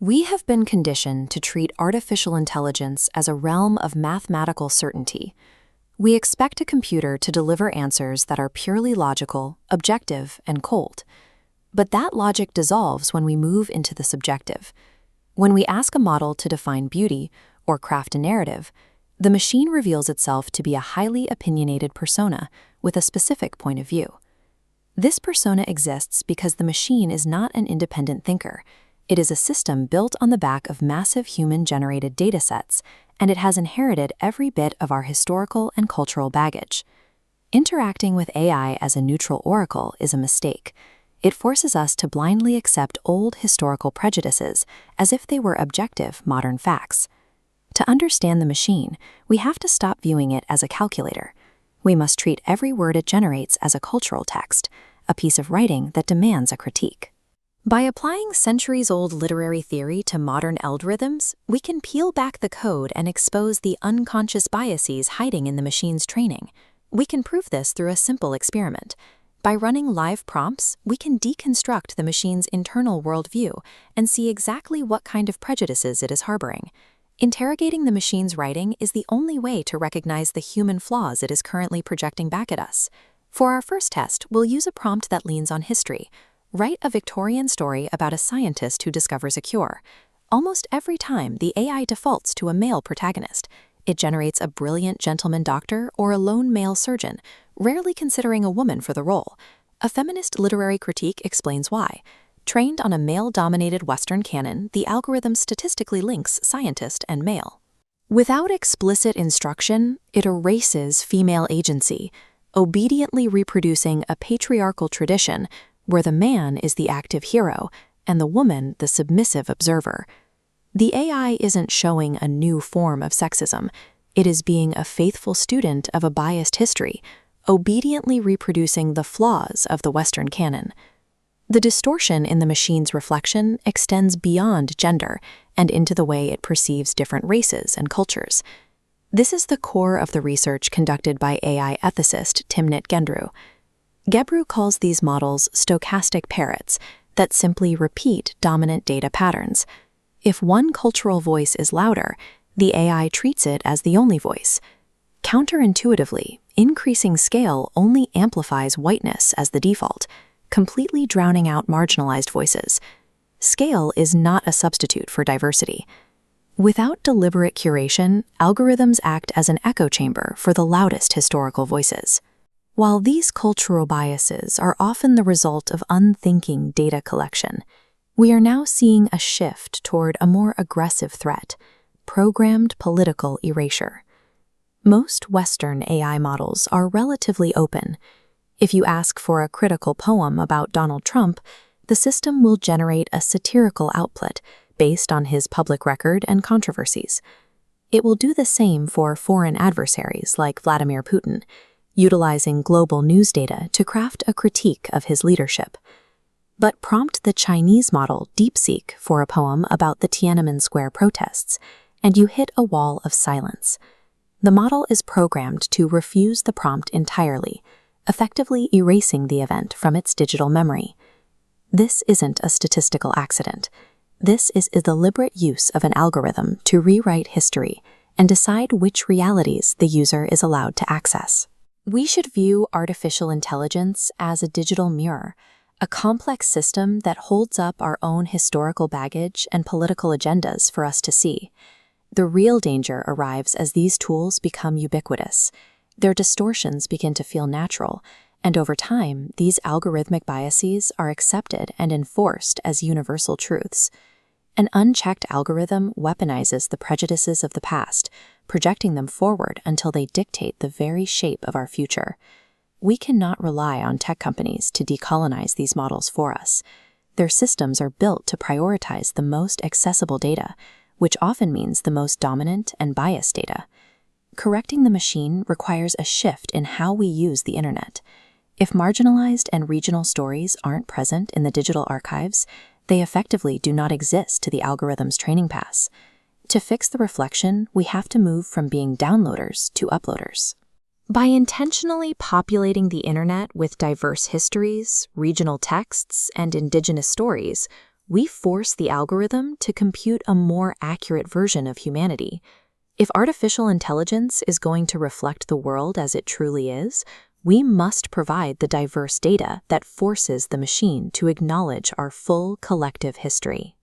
We have been conditioned to treat artificial intelligence as a realm of mathematical certainty. We expect a computer to deliver answers that are purely logical, objective, and cold. But that logic dissolves when we move into the subjective. When we ask a model to define beauty or craft a narrative, the machine reveals itself to be a highly opinionated persona with a specific point of view. This persona exists because the machine is not an independent thinker. It is a system built on the back of massive human-generated datasets, and it has inherited every bit of our historical and cultural baggage. Interacting with AI as a neutral oracle is a mistake. It forces us to blindly accept old historical prejudices as if they were objective modern facts. To understand the machine, we have to stop viewing it as a calculator. We must treat every word it generates as a cultural text, a piece of writing that demands a critique. By applying centuries-old literary theory to modern algorithms, we can peel back the code and expose the unconscious biases hiding in the machine's training. We can prove this through a simple experiment. By running live prompts, we can deconstruct the machine's internal worldview and see exactly what kind of prejudices it is harboring. Interrogating the machine's writing is the only way to recognize the human flaws it is currently projecting back at us. For our first test, we'll use a prompt that leans on history. Write a Victorian story about a scientist who discovers a cure. Almost every time, the AI defaults to a male protagonist. It generates a brilliant gentleman doctor or a lone male surgeon, rarely considering a woman for the role. A feminist literary critique explains why. Trained on a male-dominated Western canon, the algorithm statistically links scientist and male. Without explicit instruction, it erases female agency, obediently reproducing a patriarchal tradition where the man is the active hero and the woman the submissive observer. The AI isn't showing a new form of sexism. It is being a faithful student of a biased history, obediently reproducing the flaws of the Western canon. The distortion in the machine's reflection extends beyond gender and into the way it perceives different races and cultures. This is the core of the research conducted by AI ethicist Timnit Gebru. Gebru calls these models stochastic parrots that simply repeat dominant data patterns. If one cultural voice is louder, the AI treats it as the only voice. Counterintuitively, increasing scale only amplifies whiteness as the default, completely drowning out marginalized voices. Scale is not a substitute for diversity. Without deliberate curation, algorithms act as an echo chamber for the loudest historical voices. While these cultural biases are often the result of unthinking data collection, we are now seeing a shift toward a more aggressive threat: programmed political erasure. Most Western AI models are relatively open. If you ask for a critical poem about Donald Trump, the system will generate a satirical output based on his public record and controversies. It will do the same for foreign adversaries like Vladimir Putin, utilizing global news data to craft a critique of his leadership. But prompt the Chinese model DeepSeek for a poem about the Tiananmen Square protests, and you hit a wall of silence. The model is programmed to refuse the prompt entirely, effectively erasing the event from its digital memory. This isn't a statistical accident. This is a deliberate use of an algorithm to rewrite history and decide which realities the user is allowed to access. We should view artificial intelligence as a digital mirror, a complex system that holds up our own historical baggage and political agendas for us to see. The real danger arrives as these tools become ubiquitous. Their distortions begin to feel natural, and over time, these algorithmic biases are accepted and enforced as universal truths. An unchecked algorithm weaponizes the prejudices of the past, projecting them forward until they dictate the very shape of our future. We cannot rely on tech companies to decolonize these models for us. Their systems are built to prioritize the most accessible data, which often means the most dominant and biased data. Correcting the machine requires a shift in how we use the internet. If marginalized and regional stories aren't present in the digital archives, they effectively do not exist to the algorithm's training pass. To fix the reflection, we have to move from being downloaders to uploaders. By intentionally populating the internet with diverse histories, regional texts, and indigenous stories, we force the algorithm to compute a more accurate version of humanity. If artificial intelligence is going to reflect the world as it truly is, we must provide the diverse data that forces the machine to acknowledge our full collective history.